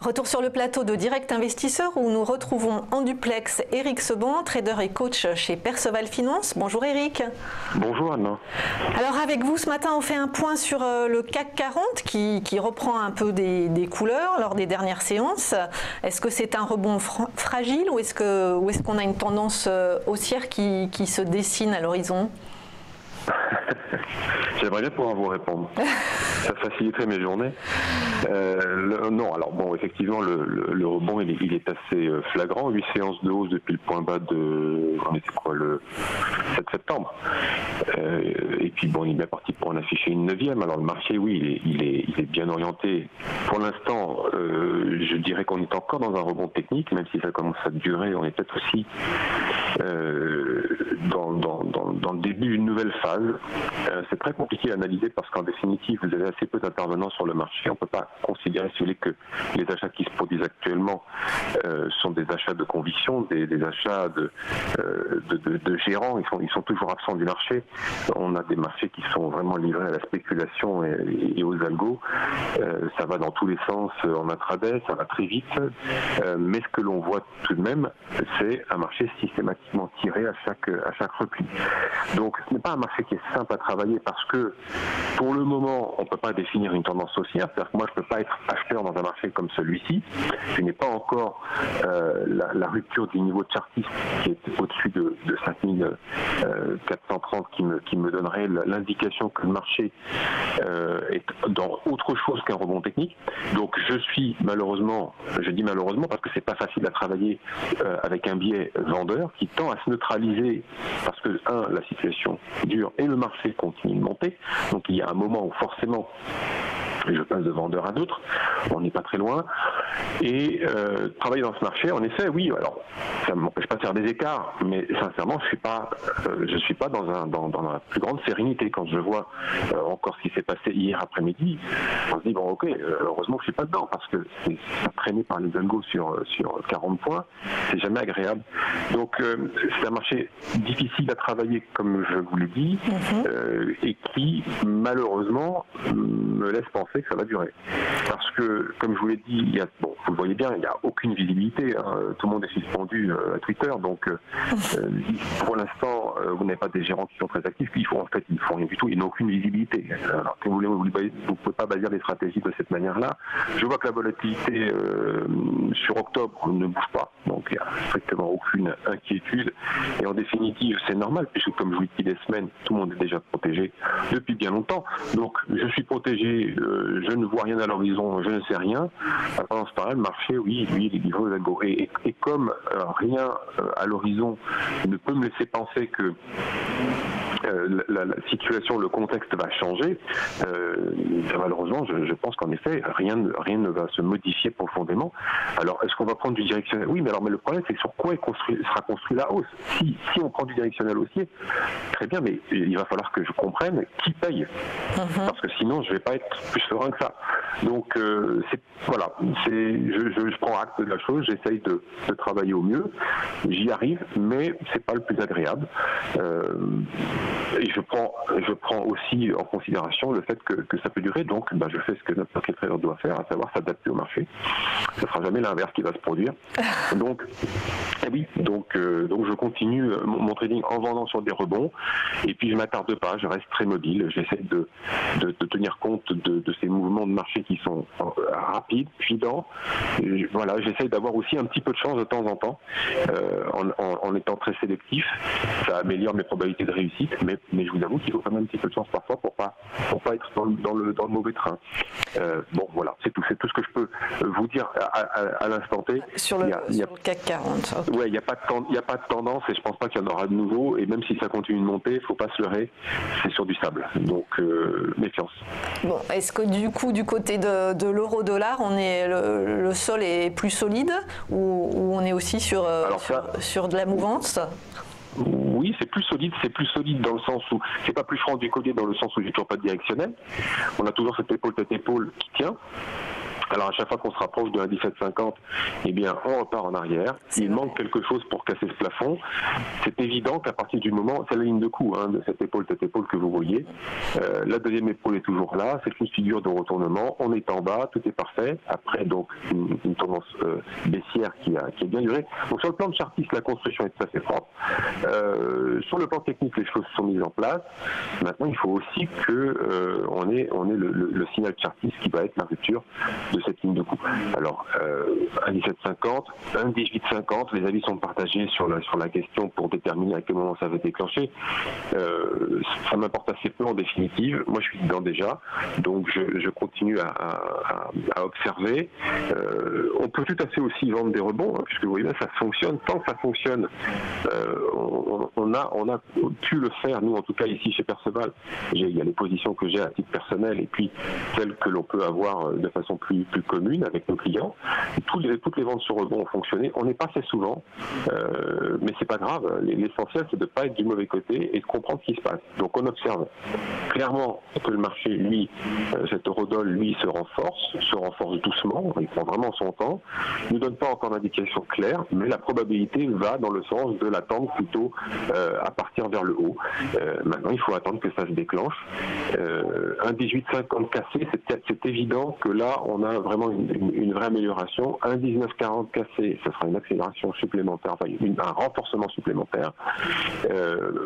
Retour sur le plateau de Direct Investisseur où nous retrouvons en duplex Éric Seban, trader et coach chez Perceval Finance. Bonjour Éric. Bonjour Anna. Alors avec vous ce matin on fait un point sur le CAC 40 qui reprend un peu des couleurs lors des dernières séances. Est-ce que c'est un rebond fragile ou est-ce qu'on a une tendance haussière qui se dessine à l'horizon? J'aimerais bien pouvoir vous répondre. Ça faciliterait mes journées. Non, alors bon, effectivement, le rebond, il est assez flagrant. 8 séances de hausse depuis le point bas de, on était quoi, le 7 septembre. Et puis bon, il est bien parti pour en afficher une 9e. Alors le marché, oui, il est bien orienté. Pour l'instant, je dirais qu'on est encore dans un rebond technique, même si ça commence à durer. On est peut-être aussi dans le début d'une nouvelle phase. C'est très compliqué à analyser parce qu'en définitive, vous avez assez peu d'intervenants sur le marché. On ne peut pas considérer, si vous voulez, que les achats qui se produisent actuellement sont des achats de conviction, des achats de gérants. Ils sont toujours absents du marché. On a des marchés qui sont vraiment livrés à la spéculation et aux algos. Ça va dans tous les sens en intraday, ça va très vite. Mais ce que l'on voit tout de même, c'est un marché systématiquement tiré à chaque repli. Donc ce n'est pas un marché qui est simple à travailler parce que pour le moment, on ne peut pas définir une tendance haussière. C'est-à-dire que moi, je ne peux pas être acheteur dans un marché comme celui-ci. Je n'ai pas encore la rupture du niveau de chartiste qui est au-dessus de 5430 qui me donnerait l'indication que le marché est dans autre chose qu'un rebond technique. Donc je suis malheureusement, je dis malheureusement parce que c'est pas facile à travailler avec un biais vendeur qui tend à se neutraliser parce que la situation dure et le marché continue de monter. Donc il y a un moment où forcément je passe de vendeur à d'autres, on n'est pas très loin. Et travailler dans ce marché, en effet, oui, alors ça ne m'empêche pas de faire des écarts, mais sincèrement, je suis pas dans la plus grande sérénité. Quand je vois encore ce qui s'est passé hier après-midi, on se dit, bon ok, heureusement que je suis pas dedans, parce que ça traîné par les algos sur 40 points, c'est jamais agréable. Donc c'est un marché difficile à travailler, comme je vous l'ai dit, et qui, malheureusement, me laisse penser que ça va durer. Parce que, comme je vous l'ai dit, vous le voyez bien, il n'y a aucune visibilité. Tout le monde est suspendu à Twitter. Donc, pour l'instant, vous n'avez pas des gérants qui sont très actifs. Ils font rien du tout. Ils n'ont aucune visibilité. Alors, si vous voulez, vous ne pouvez pas baser les stratégies de cette manière-là. Je vois que la volatilité sur octobre ne bouge pas. Donc, il n'y a strictement aucune inquiétude. Et en définitive, c'est normal, puisque comme je vous l'ai dit des semaines, tout le monde est déjà protégé depuis bien longtemps. Donc, je suis protégé. Je ne vois rien à l'horizon, je ne sais rien. Pendant ce temps-là, le marché, oui, lui, il est livré aux algos. Et comme rien à l'horizon ne peut me laisser penser que la situation, le contexte va changer, malheureusement, je pense qu'en effet, rien ne va se modifier profondément. Alors, est-ce qu'on va prendre du directionnel? Oui, mais le problème, c'est que sur quoi sera construit la hausse? Si on prend du directionnel haussier, très bien, mais il va falloir que je comprenne qui paye. Parce que sinon, je ne vais pas être plus serein que ça. Donc, je prends acte de la chose, j'essaye de travailler au mieux, j'y arrive, mais c'est pas le plus agréable. Et je prends aussi en considération le fait que ça peut durer, donc je fais ce que n'importe quel trader doit faire, à savoir s'adapter au marché. Ce ne sera jamais l'inverse qui va se produire. Donc je continue mon trading en vendant sur des rebonds, et puis je ne m'attarde pas, je reste très mobile, j'essaie de tenir compte de ces mouvements de marché qui sont rapides, puissants. Voilà, j'essaie d'avoir aussi un petit peu de chance de temps en temps, en étant très sélectif. Ça améliore mes probabilités de réussite, mais je vous avoue qu'il faut quand même un petit peu de chance parfois pour pas être dans le mauvais train. Bon, voilà, c'est tout ce que je peux vous dire à l'instant T. Sur le CAC 40. Okay. Ouais, il n'y a pas de tendance et je pense pas qu'il y en aura de nouveau. Et même si ça continue de monter, il ne faut pas se leurrer, c'est sur du sable. Donc méfiance. Bon, est-ce que du coup, du côté de l'euro-dollar, le sol est plus solide ou on est aussi sur de la mouvance? Oui, c'est plus solide dans le sens où c'est pas plus franc du collier dans le sens où j'ai toujours pas de directionnel. On a toujours cette épaule tête épaule qui tient. Alors à chaque fois qu'on se rapproche de 1,1750, eh bien on repart en arrière. Il manque quelque chose pour casser ce plafond. C'est évident qu'à partir du moment, c'est la ligne de coup de cette épaule que vous voyez. La deuxième épaule est toujours là. C'est une figure de retournement. On est en bas, tout est parfait. Après donc une tendance baissière qui a bien duré. Donc sur le plan de Chartis, la construction est tout à fait propre. Sur le plan technique, les choses sont mises en place. Maintenant, il faut aussi que on ait le signal de Chartis qui va être la rupture de cette ligne de coup. Alors, 1,1750, 1,1850, les avis sont partagés sur la question pour déterminer à quel moment ça va déclencher. Ça m'importe assez peu en définitive. Moi, je suis dedans déjà, donc je continue à observer. On peut tout à fait aussi vendre des rebonds, puisque vous voyez là, ça fonctionne. Tant que ça fonctionne, on a pu le faire, nous en tout cas ici chez Perceval. Il y a les positions que j'ai à titre personnel et puis celles que l'on peut avoir de façon plus commune avec nos clients. Toutes les ventes sur rebond ont fonctionné. On n'est pas assez souvent, mais c'est pas grave. L'essentiel, c'est de ne pas être du mauvais côté et de comprendre ce qui se passe. Donc on observe clairement que le marché, lui, cet eurodoll, lui, se renforce doucement. Il prend vraiment son temps. Il ne donne pas encore d'indication claire, mais la probabilité va dans le sens de l'attendre plutôt à partir vers le haut. Maintenant, il faut attendre que ça se déclenche. 1,1850 cassé, c'est évident que là, on a vraiment une vraie amélioration. 1,1940 cassé, ça sera une accélération supplémentaire, enfin un renforcement supplémentaire.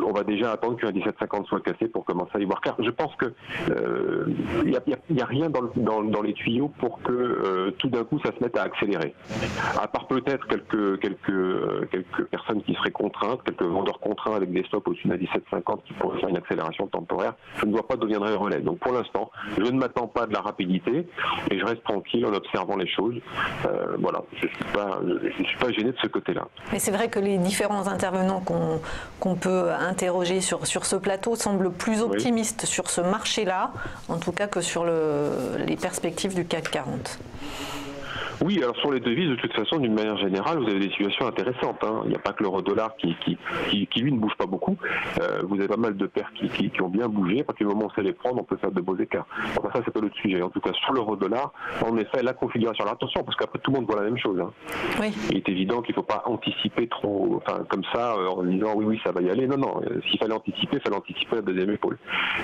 On va déjà attendre qu'un 1,1750 soit cassé pour commencer à y voir. Car je pense que il n'y a rien dans les tuyaux pour que tout d'un coup ça se mette à accélérer. À part peut-être quelques personnes qui seraient contraintes, quelques vendeurs contraints avec des stops au-dessus d'un 1750 qui pourraient faire une accélération temporaire, je ne vois pas deviendrait relais. Donc pour l'instant, je ne m'attends pas de la rapidité et je reste tranquille en observant les choses. Voilà, je ne suis pas gêné de ce côté-là. Mais c'est vrai que les différents intervenants qu'on peut interroger sur ce plateau semblent plus optimistes sur ce marché-là, en tout cas que sur les perspectives du CAC 40. Oui, alors sur les devises, de toute façon, d'une manière générale, vous avez des situations intéressantes. Il n'y a pas que l'euro-dollar qui lui ne bouge pas beaucoup. Vous avez pas mal de paires qui ont bien bougé. À partir du moment où on sait les prendre, on peut faire de beaux écarts. Enfin, ça, c'est pas l'autre sujet. En tout cas, sur l'euro-dollar, en effet, la configuration. Alors attention, parce qu'après, tout le monde voit la même chose. Oui. Il est évident qu'il ne faut pas anticiper trop, comme ça, en disant oui, ça va y aller. Non. S'il fallait anticiper, la deuxième épaule.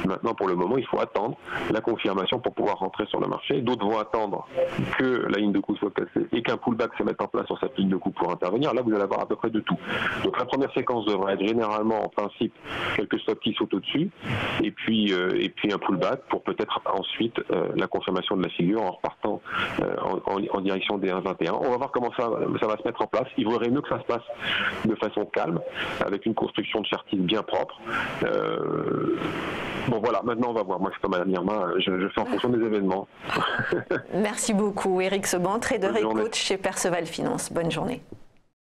Maintenant, pour le moment, il faut attendre la confirmation pour pouvoir rentrer sur le marché. D'autres vont attendre que la ligne de coup soit cassée et qu'un pullback se mette en place sur cette ligne de coup pour intervenir. Là, vous allez avoir à peu près de tout. Donc la première séquence devrait être généralement, en principe, quelques stops qui sautent au-dessus et puis un pullback pour peut-être ensuite la confirmation de la figure en repartant en direction des 1,21. On va voir comment ça va se mettre en place. Il vaudrait mieux que ça se passe de façon calme, avec une construction de Chartis bien propre. Bon voilà, maintenant on va voir. Moi, c'est comme Madame Irma, je fais en fonction des événements. Merci beaucoup, Éric Seban, trader et coach chez Perceval Finance. Bonne journée.